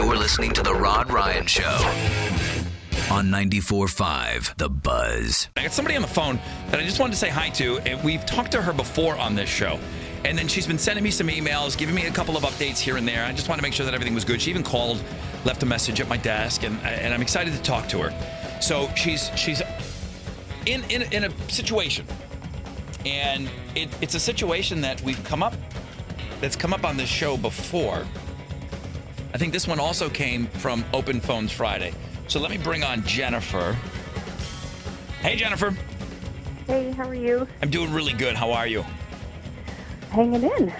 You're listening to The Rod Ryan Show on 94.5 The Buzz. I got somebody on the phone that I just wanted to say hi to, and we've talked to her before on this show. And then she's been sending me some emails, giving me a couple of updates here and there. I just wanted to make sure that everything was good. She even called, left a message at my desk, and I'm excited to talk to her. So she's in a situation, and it's a situation that that's come up on this show before. I think this one also came from Open Phones Friday. So let me bring on Jennifer. Hey, Jennifer. Hey, how are you? I'm doing really good. How are you? Hanging in.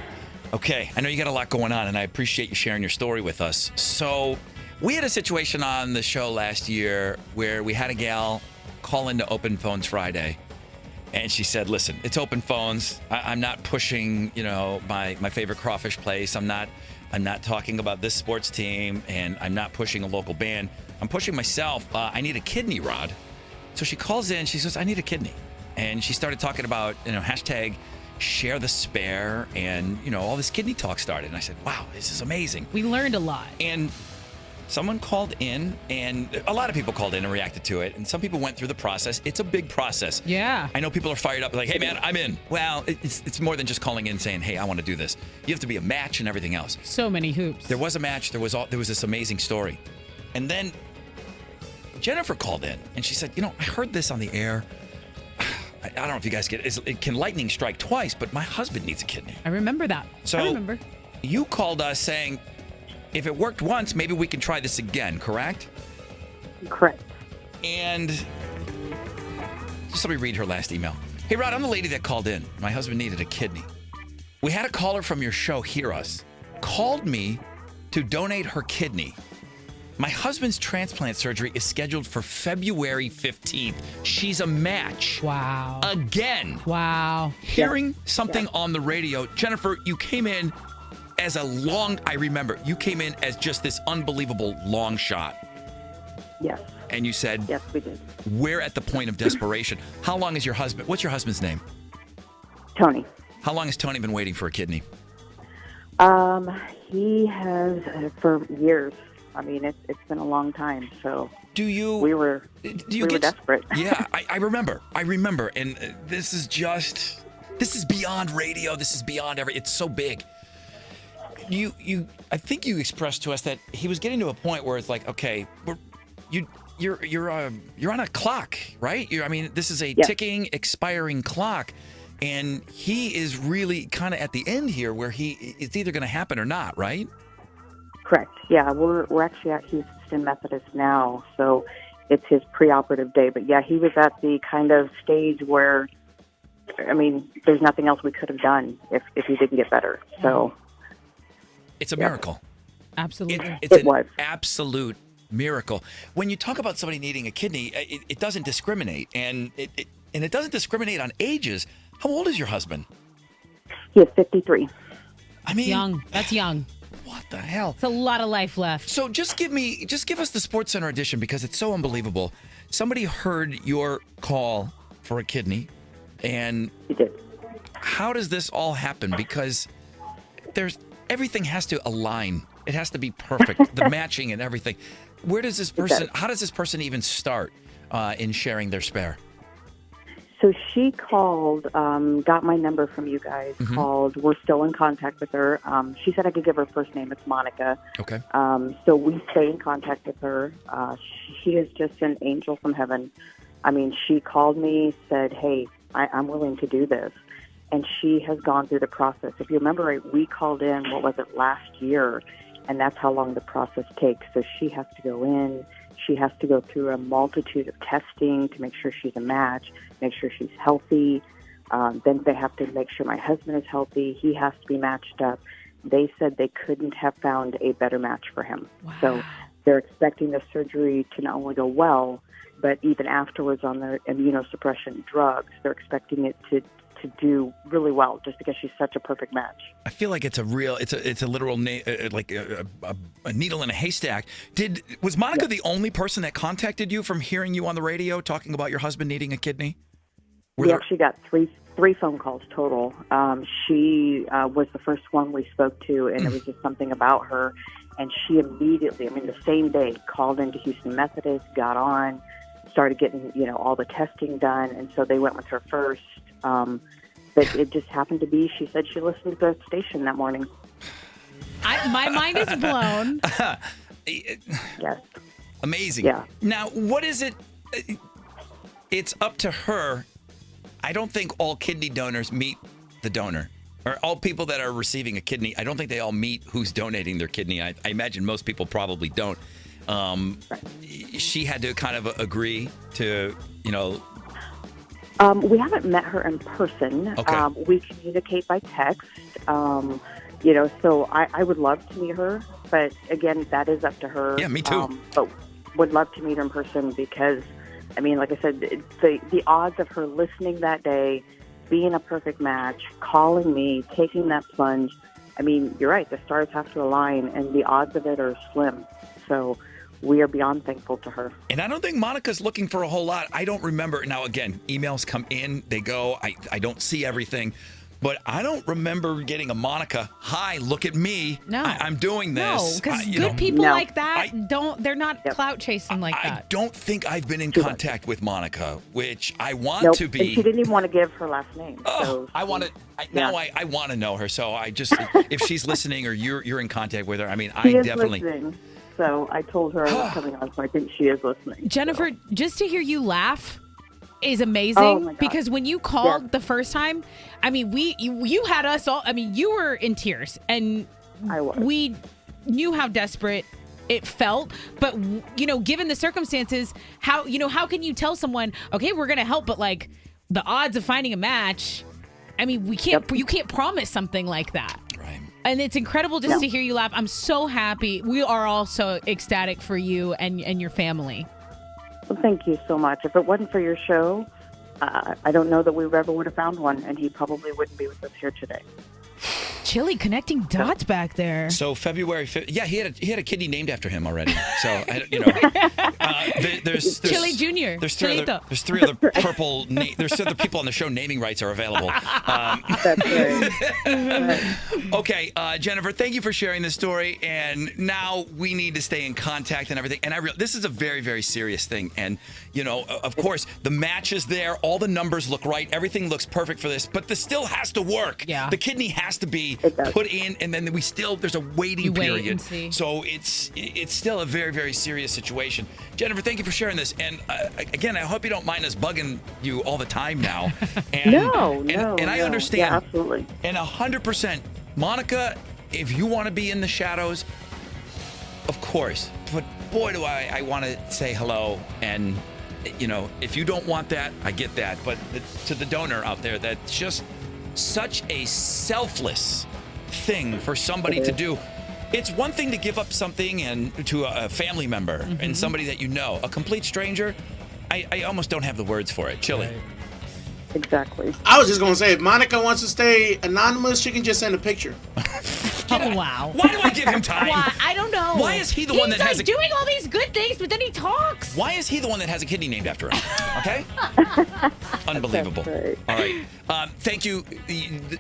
Okay, I know you got a lot going on, and I appreciate you sharing your story with us. So we had a situation on the show last year where we had a gal call into Open Phones Friday, and she said, listen, it's Open Phones. I'm not pushing, my favorite crawfish place. I'm not talking about this sports team, and I'm not pushing a local band. I'm pushing myself. I need a kidney, Rod. So she calls in. She says, I need a kidney. And she started talking about, hashtag share the spare, and, all this kidney talk started. And I said, wow, this is amazing. We learned a lot. And someone called in, and a lot of people called in and reacted to it. And some people went through the process. It's a big process. Yeah. I know people are fired up, like, hey, man, I'm in. Well, it's more than just calling in saying, hey, I want to do this. You have to be a match and everything else. So many hoops. There was a match. There was this amazing story. And then Jennifer called in, and she said, I heard this on the air. I don't know if you guys get it. Can lightning strike twice? But my husband needs a kidney. I remember that. So I remember. You called us saying, if it worked once, maybe we can try this again, correct? Correct. And just let me read her last email. Hey, Rod, I'm the lady that called in. My husband needed a kidney. We had a caller from your show hear us, called me to donate her kidney. My husband's transplant surgery is scheduled for February 15th. She's a match. Wow. Again. Wow. Hearing something on the radio. Jennifer, you came in as I remember, you came in as just this unbelievable long shot. Yes. And you said, yes, we did. We're at the point of desperation. How long is your husband? What's your husband's name? Tony. How long has Tony been waiting for a kidney? He has for years. I mean, it's been a long time. So we were desperate. Yeah, I remember. And this is beyond radio. This is beyond it's so big. I think you expressed to us that he was getting to a point where it's like, okay, you're on a clock, right? This is a ticking, expiring clock, and he is really kind of at the end here, where it's either going to happen or not, right? Correct. Yeah, we're actually at Houston Methodist now, so it's his preoperative day. But yeah, he was at the kind of stage where, there's nothing else we could have done if he didn't get better. So it's a miracle. Absolutely. It's an absolute miracle. When you talk about somebody needing a kidney, it doesn't discriminate, and it doesn't discriminate on ages. How old is your husband? He is 53. Young. That's young. What the hell? It's a lot of life left. So just give us the Sports Center edition, because it's so unbelievable. Somebody heard your call for a kidney, and he did. How does this all happen? Because everything has to align. It has to be perfect. The matching and everything. How does this person even start in sharing their spare? So she called, got my number from you guys, called. We're still in contact with her. She said I could give her first name. It's Monica. Okay. So we stay in contact with her. She is just an angel from heaven. She called me, said, hey, I'm willing to do this. And she has gone through the process. If you remember right, we called in, last year, and that's how long the process takes. So she has to go in. She has to go through a multitude of testing to make sure she's a match, make sure she's healthy. Then they have to make sure my husband is healthy. He has to be matched up. They said they couldn't have found a better match for him. Wow. So they're expecting the surgery to not only go well, but even afterwards on their immunosuppression drugs, they're expecting it to do really well, just because she's such a perfect match. I feel like it's a literal like a needle in a haystack. Was Monica the only person that contacted you from hearing you on the radio talking about your husband needing a kidney? We actually got three phone calls total. She was the first one we spoke to, and it was just something about her. And she immediately, the same day, called into Houston Methodist, got on, started getting, all the testing done. And so they went with her first. But it just happened to be, she said she listened to the station that morning. My mind is blown. Yes. Amazing. Yeah. Now, what is it? It's up to her. I don't think all kidney donors meet the donor. Or all people that are receiving a kidney, I don't think they all meet who's donating their kidney. I imagine most people probably don't. She had to kind of agree to, We haven't met her in person. Okay. We communicate by text. So I would love to meet her. But again, that is up to her. Yeah, me too. But would love to meet her in person because, like I said, the odds of her listening that day, being a perfect match, calling me, taking that plunge, you're right. The stars have to align, and the odds of it are slim. So we are beyond thankful to her. And I don't think Monica's looking for a whole lot. I don't remember. Now, again, emails come in, they go. I don't see everything. But I don't remember getting a Monica, hi, look at me. No. I'm doing this. No, because You good know, people No. like that they're not clout chasing like I that. don't think I've been in Too much. contact with Monica, which I want Nope. to And be. she didn't even want to give her last name. Oh, So I want to. Yeah. Now I want to know her. So I just, if she's listening or you're in contact with her, I she is definitely. listening. So I told her I was coming on, so I think she is listening. Jennifer, just to hear you laugh is amazing Oh, my God. because when you called Yeah. the first time, you had us all. You were in tears, and I was. we knew how desperate it felt. But given the circumstances, how can you tell someone, okay, we're gonna help, but like the odds of finding a match, we can't. You can't promise something like that. Right. And it's incredible just to hear you laugh. I'm so happy. We are all so ecstatic for you and your family. Well, thank you so much. If it wasn't for your show, I don't know that we ever would have found one, and he probably wouldn't be with us here today. Chili connecting dots back there. So February 5th, yeah, he had a kidney named after him already. So there's Chili Jr. There's three Chilito. other purple. There's other people on the show. Naming rights are available. That's right. Okay, Jennifer, thank you for sharing this story. And now we need to stay in contact and everything. And this is a very, very serious thing. And of course, the match is there. All the numbers look right. Everything looks perfect for this. But this still has to work. Yeah. The kidney has to be It does. put in, and then there's a waiting You wait period. and see. So it's still a very, very serious situation. Jennifer, thank you for sharing this. And again, I hope you don't mind us bugging you all the time now. And, No. And I no. understand. Yeah, absolutely. And 100%, Monica, if you want to be in the shadows, of course. But boy, do I want to say hello. And, if you don't want that, I get that. But to the donor out there, that's just such a selfless thing for somebody to do. It's one thing to give up something and to a family member and somebody that you know. A complete stranger, I almost don't have the words for it. Chili. Exactly. I was just gonna say, if Monica wants to stay anonymous, she can just send a picture. Oh, wow. Why do I give him time? Why? I don't know. Why is he the one that has a... doing all these good things, but then he talks? Why is he the one that has a kidney named after him? Okay? Unbelievable. That's right. All right. Thank you.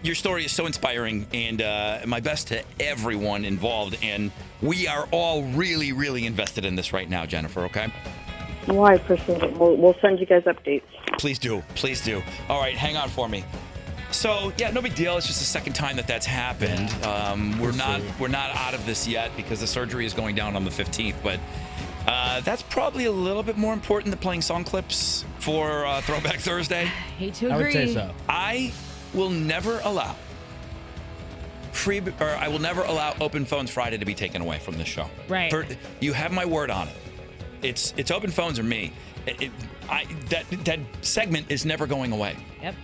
Your story is so inspiring, and my best to everyone involved. And we are all really, really invested in this right now, Jennifer, okay? Well, I appreciate it. We'll send you guys updates. Please do. Please do. All right, hang on for me. So, yeah, no big deal. It's just the second time that's happened. We're not out of this yet because the surgery is going down on the 15th, but that's probably a little bit more important than playing song clips for Throwback Thursday. Hate to I agree. would say so. I will never allow I will never allow Open Phones Friday to be taken away from this show. Right. You have my word on it. It's Open Phones or me. That segment is never going away. Yep.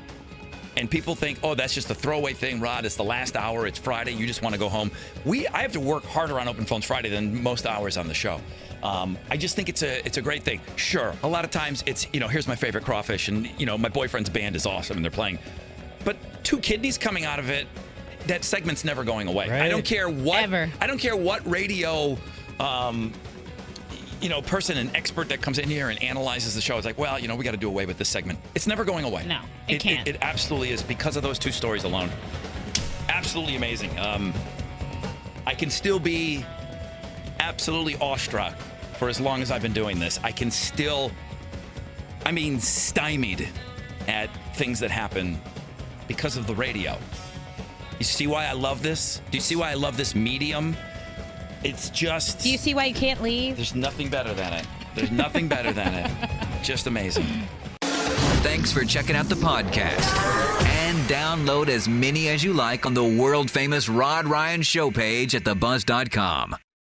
And people think, oh, that's just a throwaway thing, Rod. It's the last hour. It's Friday. You just want to go home. I have to work harder on Open Phones Friday than most hours on the show. I just think it's a great thing. Sure, a lot of times it's, here's my favorite crawfish, and, my boyfriend's band is awesome, and they're playing. But two kidneys coming out of it, that segment's never going away. Right. I don't care what. Ever. I don't care what radio person, an expert that comes in here and analyzes the show. It's like, well, we got to do away with this segment. It's never going away. No, it can't. It absolutely is because of those two stories alone. Absolutely amazing. I can still be absolutely awestruck for as long as I've been doing this. I can still, stymied at things that happen because of the radio. You see why I love this? Do you see why I love this medium? It's just... Do you see why you can't leave? There's nothing better than it. There's nothing better than it. Just amazing. Thanks for checking out the podcast. And download as many as you like on the world-famous Rod Ryan Show page at thebuzz.com.